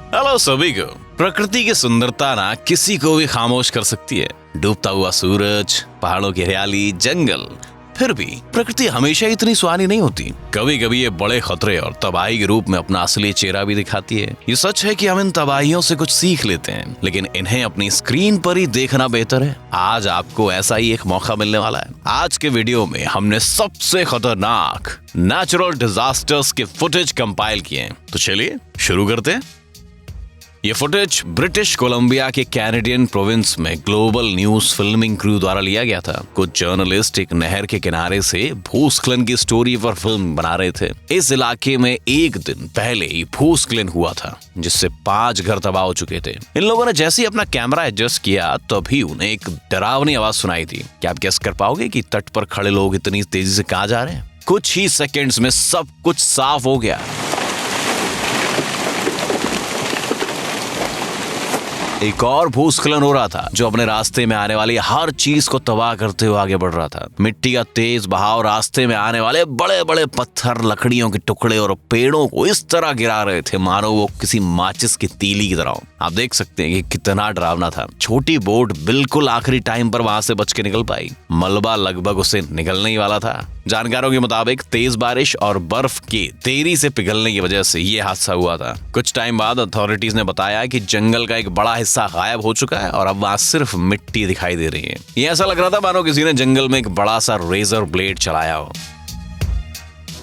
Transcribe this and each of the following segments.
Hello सभी को। प्रकृति की सुंदरता ना किसी को भी खामोश कर सकती है। डूबता हुआ सूरज, पहाड़ों की हरियाली, जंगल, फिर भी प्रकृति हमेशा इतनी सुहानी नहीं होती। कभी कभी ये बड़े खतरे और तबाही के रूप में अपना असली चेहरा भी दिखाती है। ये सच है कि हम इन तबाहियों से कुछ सीख लेते हैं, लेकिन इन्हें अपनी स्क्रीन पर ही देखना बेहतर है। आज आपको ऐसा ही एक मौका मिलने वाला है। आज के वीडियो में हमने सबसे खतरनाक नेचुरल डिजास्टर्स के फुटेज कंपाइल किए हैं। तो चलिए शुरू करते हैं। ये फुटेज ब्रिटिश कोलंबिया के कैनेडियन प्रोविंस में ग्लोबल न्यूज फिल्मिंग क्रू द्वारा लिया गया था। कुछ जर्नलिस्ट एक नहर के किनारे से भूस्खलन की स्टोरी पर फिल्म बना रहे थे। इस इलाके में एक दिन पहले ही भूस्खलन हुआ था, जिससे 5 घर तबाह हो चुके थे। इन लोगों ने जैसे ही अपना कैमरा एडजस्ट किया, तभी उन्हें एक डरावनी आवाज सुनाई थी। क्या आप गेस कर पाओगे कि तट पर खड़े लोग इतनी तेजी से कहां जा रहे हैं? कुछ ही सेकेंड्स में सब कुछ साफ हो गया। एक और भूस्खलन हो रहा था, जो अपने रास्ते में आने वाली हर चीज को तबाह करते हुए आगे बढ़ रहा था। मिट्टी का तेज बहाव रास्ते में आने वाले बड़े बड़े पत्थर, लकड़ियों के टुकड़े और पेड़ों को इस तरह गिरा रहे थे मानो वो किसी माचिस की तीली की तरह हो। आप देख सकते हैं कि कितना डरावना था। छोटी बोट बिल्कुल आखिरी टाइम पर वहां से बच के निकल पाई। मलबा लगभग उसे निकलने ही वाला था। जानकारों के मुताबिक तेज बारिश और बर्फ के देरी से पिघलने की वजह से ये हादसा हुआ था। कुछ टाइम बाद अथॉरिटीज ने बताया कि जंगल का एक बड़ा हिस्सा गायब हो चुका है और अब वहां सिर्फ मिट्टी दिखाई दे रही है। ये ऐसा लग रहा था मानो किसी ने जंगल में एक बड़ा सा रेजर ब्लेड चलाया हो।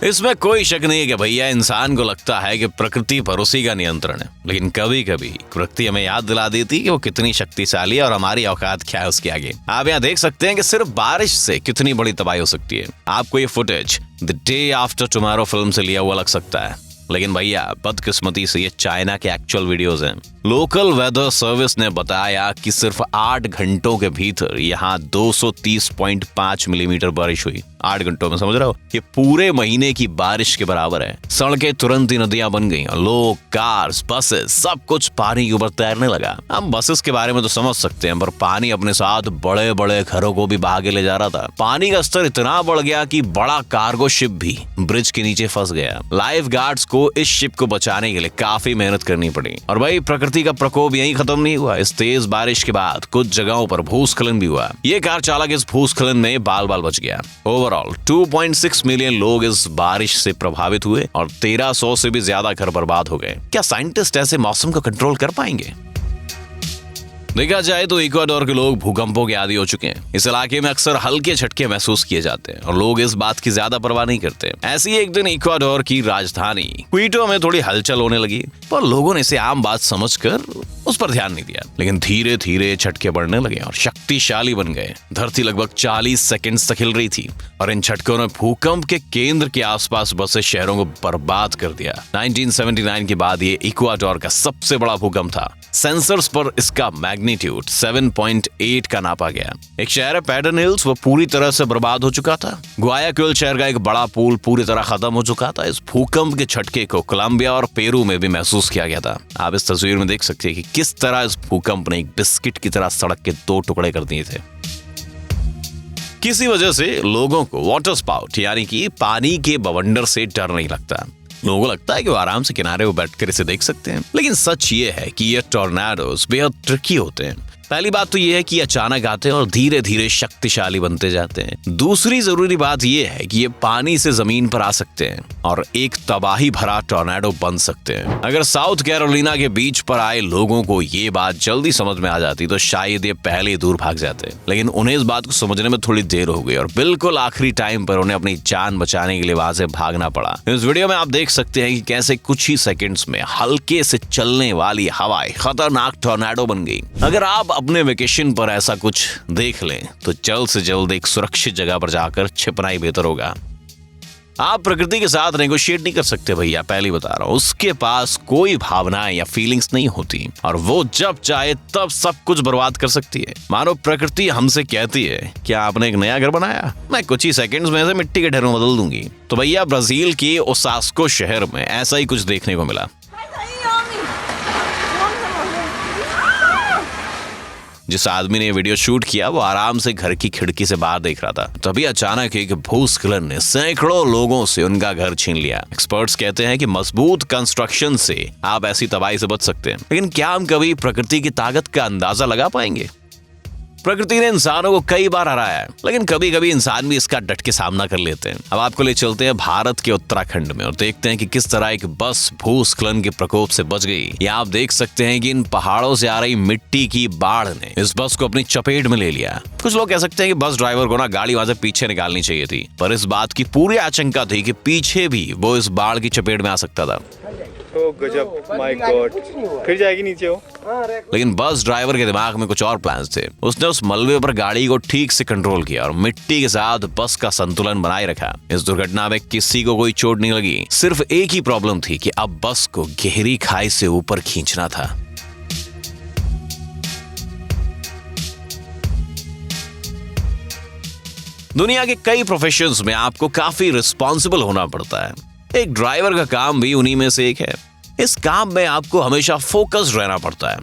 इसमें कोई शक नहीं है कि भैया इंसान को लगता है कि प्रकृति पर उसी का नियंत्रण है, लेकिन कभी कभी प्रकृति हमें याद दिला देती है कि वो कितनी शक्तिशाली है और हमारी औकात क्या है उसके आगे। आप यहाँ देख सकते हैं कि सिर्फ बारिश से कितनी बड़ी तबाही हो सकती है। आपको ये footage the day after tomorrow film से लिया हुआ लग सकता है, लेकिन भैया बदकिस्मती से ये चाइना के एक्चुअल वीडियोस हैं। लोकल वेदर सर्विस ने बताया कि सिर्फ 8 घंटों के भीतर यहाँ 230.5 मिलीमीटर बारिश हुई। 8 घंटों में, समझ रहे हो? ये पूरे महीने की बारिश के बराबर है। सड़कें तुरंत ही नदियां बन गई। लोग, कार्स, बसेस, सब कुछ पानी के ऊपर तैरने लगा। हम बसेस के बारे में तो समझ सकते हैं, पर पानी अपने साथ बड़े बड़े घरों को भी बहा के ले जा रहा था। पानी का स्तर इतना बढ़ गया कि बड़ा कार्गो शिप भी ब्रिज के नीचे फंस गया। लाइफ गार्ड्स को इस शिप को बचाने के लिए काफी मेहनत करनी पड़ी। और भाई प्रकृति का प्रकोप यहीं खत्म नहीं हुआ। इस तेज बारिश के बाद कुछ जगहों पर भूस्खलन भी हुआ। ये कार चालक इस भूस्खलन में बाल बाल बच गया। ओवरऑल 2.6 मिलियन लोग इस बारिश से प्रभावित हुए और 1300 से भी ज्यादा घर बर्बाद हो गए। क्या साइंटिस्ट ऐसे मौसम को कंट्रोल कर पाएंगे? देखा जाए तो इक्वाडोर के लोग भूकंपों के आदी हो चुके हैं। इस इलाके में अक्सर हल्के झटके महसूस किए जाते हैं और लोग इस बात की ज्यादा परवाह नहीं करते। ऐसे ही एक दिन इक्वाडोर की राजधानी क्विटो में थोड़ी हलचल होने लगी, पर लोगों ने इसे आम बात समझकर उस पर ध्यान नहीं दिया। लेकिन धीरे धीरे झटके बढ़ने लगे और शक्तिशाली बन गए। धरती लगभग 40 सेकंड तक हिल रही थी और इन झटकों ने भूकंप के केंद्र के आसपास बसे शहरों को बर्बाद कर दिया। 1979 के बाद ये इक्वाडोर का सबसे बड़ा भूकंप था। सेंसर्स पर इसका मैग्नीट्यूड 7.8 का नापा गया। एक शहर है पैटर्न हिल्स, वो पूरी तरह से बर्बाद हो चुका था। गुआयाक्विल शहर का एक बड़ा पुल पूरी तरह खत्म हो चुका था। इस भूकंप के झटके को कोलंबिया और पेरू में भी महसूस किया गया था। आप इस तस्वीर में देख सकते हैं कि किस तरह इस भूकंप ने एक बिस्किट की तरह सड़क के 2 टुकड़े कर दिए थे। किसी वजह से लोगों को वाटर स्पाउट यानी कि पानी के बवंडर से डर नहीं लगता। लोगों को लगता है कि वो आराम से किनारे पर बैठकर इसे देख सकते हैं, लेकिन सच ये है कि ये टॉर्नेडोज बेहद ट्रिकी होते हैं। पहली बात तो ये है कि अचानक आते हैं और धीरे धीरे शक्तिशाली बनते जाते हैं। दूसरी जरूरी बात ये है कि ये पानी से जमीन पर आ सकते हैं और एक तबाही भरा टॉर्नेडो बन सकते हैं। अगर साउथ कैरोलिना के बीच पर आए लोगों को ये बात जल्दी समझ में आ जाती तो शायद ये पहले ही दूर भाग जाते, लेकिन उन्हें इस बात को समझने में थोड़ी देर हो गई और बिल्कुल आखिरी टाइम पर उन्हें अपनी जान बचाने के लिए वहां से भागना पड़ा। इस वीडियो में आप देख सकते हैं कि कैसे कुछ ही सेकंड्स में हल्के से चलने वाली हवाएं खतरनाक टॉर्नेडो बन गई। अगर आप अपने वेकेशन पर ऐसा कुछ देख लें तो जल्द से जल्द एक सुरक्षित जगह पर जाकर छिपना ही बेहतर होगा। आप प्रकृति के साथ नेगोशिएट नहीं कर सकते भैया, पहले बता रहा हूँ। उसके पास कोई भावनाएं या फीलिंग्स नहीं होती और वो जब चाहे तब सब कुछ बर्बाद कर सकती है। मानो प्रकृति हमसे कहती है, क्या आपने एक नया घर बनाया? मैं कुछ ही सेकंड्स में से मिट्टी के ढेरों बदल दूंगी। तो भैया ब्राजील के ओसास्को शहर में ऐसा ही कुछ देखने को मिला। जिस आदमी ने ये वीडियो शूट किया वो आराम से घर की खिड़की से बाहर देख रहा था। तभी अचानक एक भूस्खलन ने सैकड़ों लोगों से उनका घर छीन लिया। एक्सपर्ट्स कहते हैं कि मजबूत कंस्ट्रक्शन से आप ऐसी तबाही से बच सकते हैं, लेकिन क्या हम कभी प्रकृति की ताकत का अंदाजा लगा पाएंगे? प्रकृति ने इंसानों को कई बार हराया है, लेकिन कभी कभी इंसान भी इसका डट के सामना कर लेते हैं। अब आपको ले चलते हैं भारत के उत्तराखंड में और देखते हैं कि किस तरह एक बस भूस्खलन के प्रकोप से बच गई। यहाँ आप देख सकते हैं कि इन पहाड़ों से आ रही मिट्टी की बाढ़ ने इस बस को अपनी चपेट में ले लिया। कुछ लोग कह सकते हैं कि बस ड्राइवर को ना गाड़ी वहां से पीछे निकालनी चाहिए थी, पर इस बात की पूरी आशंका थी कि पीछे भी वो इस बाढ़ की चपेट में आ सकता था। ओ गजब, माय गॉड, फिर जाएगी नीचे वो। लेकिन बस ड्राइवर के दिमाग में कुछ और प्लान्स थे। उसने उस मलबे पर गाड़ी को ठीक से कंट्रोल किया और मिट्टी के साथ बस का संतुलन बनाए रखा। इस दुर्घटना में किसी को कोई चोट नहीं लगी। सिर्फ एक ही प्रॉब्लम थी कि अब बस को गहरी खाई से ऊपर खींचना था। दुनिया के कई प्रोफेशंस में आपको काफी रिस्पॉन्सिबल होना पड़ता है। एक ड्राइवर का काम भी उन्हीं में से एक है। इस काम में आपको हमेशा फोकस्ड रहना पड़ता है।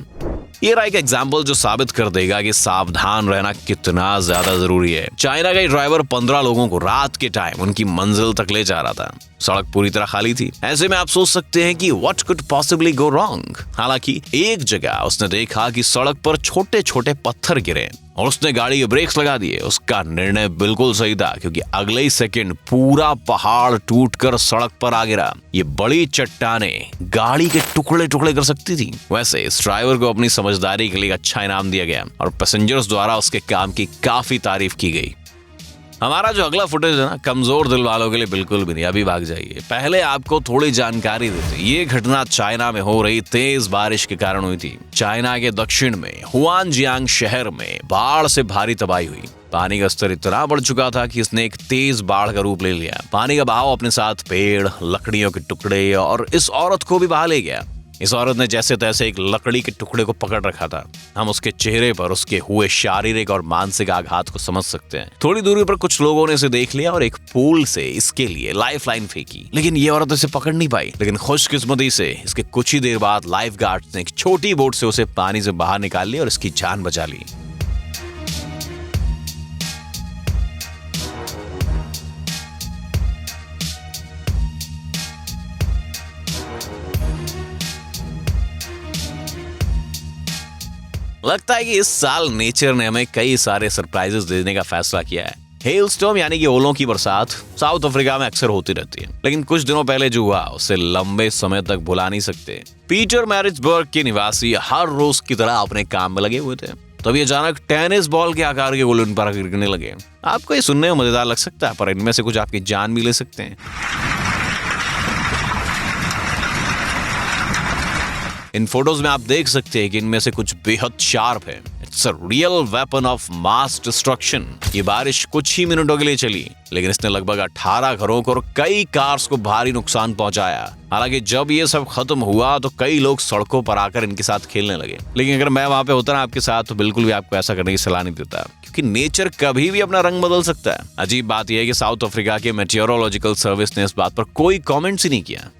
ये रहा एक एग्जाम्पल जो साबित कर देगा कि सावधान रहना कितना ज्यादा जरूरी है। चाइना का ये ड्राइवर 15 लोगों को रात के टाइम उनकी मंजिल तक ले जा रहा था। सड़क पूरी तरह खाली थी। ऐसे में आप सोच सकते हैं कि what could possibly go wrong. हालांकि एक जगह उसने देखा कि सड़क पर छोटे छोटे पत्थर गिरे और उसने गाड़ी के ब्रेक्स लगा दिए। उसका निर्णय बिल्कुल सही था, क्योंकि अगले ही सेकंड पूरा पहाड़ टूटकर सड़क पर आ गिरा। ये बड़ी चट्टानें गाड़ी के टुकड़े टुकड़े कर सकती थी। वैसे इस ड्राइवर को अपनी समझदारी के लिए अच्छा इनाम दिया गया और पैसेंजर्स द्वारा उसके काम की काफी तारीफ की गई। हमारा जो अगला फुटेज है ना, कमजोर दिल वालों के लिए बिल्कुल भी नहीं। अभी भाग जाइए। पहले आपको थोड़ी जानकारी देते। ये घटना चाइना में हो रही तेज बारिश के कारण हुई थी। चाइना के दक्षिण में हुआनजियांग शहर में बाढ़ से भारी तबाही हुई। पानी का स्तर इतना बढ़ चुका था कि इसने एक तेज बाढ़ का रूप ले लिया। पानी का बहाव अपने साथ पेड़, लकड़ियों के टुकड़े और इस औरत को भी बहा ले गया। इस औरत ने जैसे तैसे एक लकड़ी के टुकड़े को पकड़ रखा था। हम उसके चेहरे पर उसके हुए शारीरिक और मानसिक आघात को समझ सकते हैं। थोड़ी दूरी पर कुछ लोगों ने इसे देख लिया और एक पूल से इसके लिए लाइफ लाइन फेंकी, लेकिन ये औरत इसे पकड़ नहीं पाई। लेकिन खुशकिस्मती से इसके कुछ ही देर बाद लाइफ गार्ड्स ने एक छोटी बोट से उसे पानी से बाहर निकाल लिया और इसकी जान बचा ली। लगता है कि इस साल नेचर ने हमें कई सारे सरप्राइजेस देने का फैसला किया है। हेलस्टॉर्म यानी कि ओलों की बरसात साउथ अफ्रीका में अक्सर होती रहती है, लेकिन कुछ दिनों पहले जो हुआ उसे लंबे समय तक भुला नहीं सकते। पीटर मैरिट्सबर्ग के निवासी हर रोज की तरह अपने काम में लगे हुए थे। तभी अचानक टेनिस बॉल के आकार के गोले उन पर गिरने लगे। आपको ये सुनने में मजेदार लग सकता है, पर इनमें से कुछ आपकी जान भी ले सकते हैं। इन फोटोज में आप देख सकते हैं कि इनमें से कुछ बेहद शार्प है। It's a real weapon of mass destruction. ये बारिश कुछ ही मिनटों के लिए चली, लेकिन इसने लगभग 18 घरों को और कई कार्स को भारी नुकसान पहुंचाया। हालांकि जब ये सब खत्म हुआ तो कई लोग सड़कों पर आकर इनके साथ खेलने लगे। लेकिन अगर मैं वहां पे होता ना आपके साथ, तो बिल्कुल भी आपको ऐसा करने की सलाह नहीं देता, क्योंकि नेचर कभी भी अपना रंग बदल सकता है। अजीब बात यह है कि साउथ अफ्रीका के मेटेरोलॉजिकल सर्विस ने इस बात पर कोई कॉमेंट्स ही नहीं किया।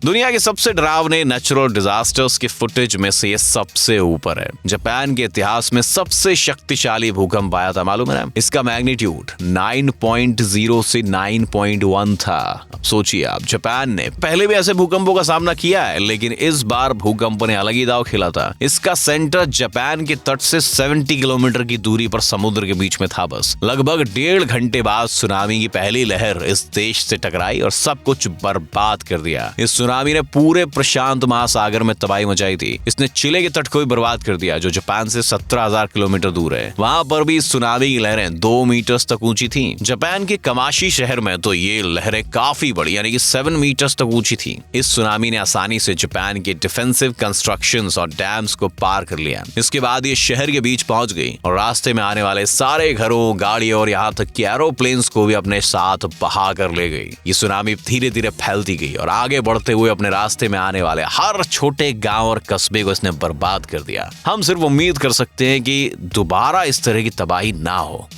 दुनिया के सबसे डरावने नेचुरल डिजास्टर्स के फुटेज में से ये सबसे ऊपर है। जापान के इतिहास में सबसे शक्तिशाली भूकंप आया था, मालूम है ना? इसका मैग्नीट्यूड 9.0 से 9.1 था। अब सोचिए आप, जापान ने पहले भी ऐसे भूकंपों का सामना किया है, लेकिन इस बार भूकंप ने अलग ही दाव खेला था। इसका सेंटर जापान के तट से 70 किलोमीटर की दूरी पर समुद्र के बीच में था। बस लगभग 1.5 घंटे बाद सुनामी की पहली लहर इस देश से टकराई और सब कुछ बर्बाद कर दिया। इस सुनामी ने पूरे प्रशांत महासागर में तबाही मचाई थी। इसने चिले के तट को भी बर्बाद कर दिया, जो जापान से 17,000 किलोमीटर दूर है। वहां पर भी सुनामी की लहरें 2 मीटर तक ऊंची थी। जापान के कमाशी शहर में तो ये लहरें काफी बड़ी, यानी कि 7 मीटर तक ऊंची थी। इस सुनामी ने आसानी से जापान के डिफेंसिव कंस्ट्रक्शंस और डैम्स को पार कर लिया। इसके बाद ये शहर के बीच पहुंच गई और रास्ते में आने वाले सारे घरों, गाड़ियों और यहाँ तक कि एरोप्लेन्स को भी अपने साथ बहा कर ले गई। ये सुनामी धीरे धीरे फैलती गई और आगे बढ़ते हुए अपने रास्ते में आने वाले हर छोटे गांव और कस्बे को इसने बर्बाद कर दिया। हम सिर्फ उम्मीद कर सकते हैं कि दोबारा इस तरह की तबाही ना हो।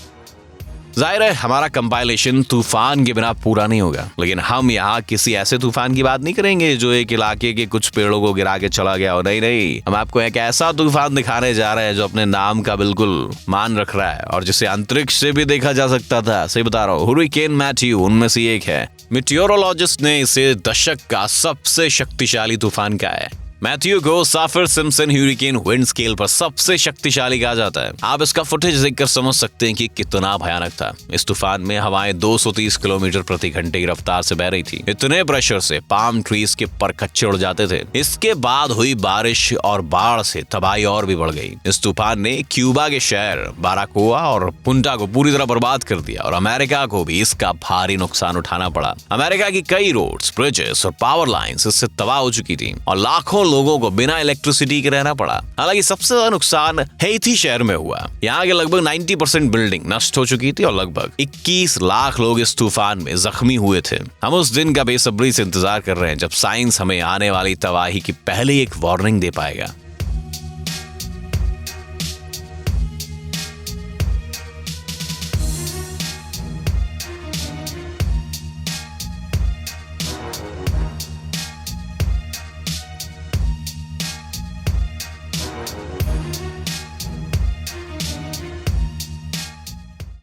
जाहिर है हमारा कंपाइलेशन तूफान के बिना पूरा नहीं होगा, लेकिन हम यहाँ किसी ऐसे तूफान की बात नहीं करेंगे जो एक इलाके के कुछ पेड़ों को गिरा के चला गया हो। नहीं, हम आपको एक ऐसा तूफान दिखाने जा रहे हैं जो अपने नाम का बिल्कुल मान रख रहा है और जिसे अंतरिक्ष से भी देखा जा सकता था। सही बता रहा हूँ, हुरिकेन मैथ्यू उनमें से एक है। मीटियोरोलॉजिस्ट ने इसे दशक का सबसे शक्तिशाली तूफान कहा है। मैथ्यू को साफिर सिम्पसन ह्यूरिकेन विंड स्केल पर सबसे शक्तिशाली कहा जाता है। आप इसका फुटेज देखकर समझ सकते हैं कि कितना भयानक था। इस तूफान में हवाएं 230 किलोमीटर प्रति घंटे की रफ्तार से बह रही थी। इतने प्रेशर से पाम ट्रीज के पर कच्चे उड़ जाते थे। इसके बाद हुई बारिश और बाढ़ से तबाही और भी बढ़ गई। इस तूफान ने क्यूबा के शहर बाराकोआ और पुंटा को पूरी तरह बर्बाद कर दिया और अमेरिका को भी इसका भारी नुकसान उठाना पड़ा। अमेरिका की कई रोड्स, ब्रिजेस और पावर लाइंस इससे तबाह हो चुकी थी और लाखों लोगों को बिना इलेक्ट्रिसिटी के रहना पड़ा। हालांकि सबसे ज्यादा नुकसान हैती शहर में हुआ। यहाँ के लगभग 90% बिल्डिंग नष्ट हो चुकी थी और लगभग 21 लाख लोग इस तूफान में जख्मी हुए थे। हम उस दिन का बेसब्री से इंतजार कर रहे हैं जब साइंस हमें आने वाली तबाही की पहले एक वार्निंग दे पाएगा।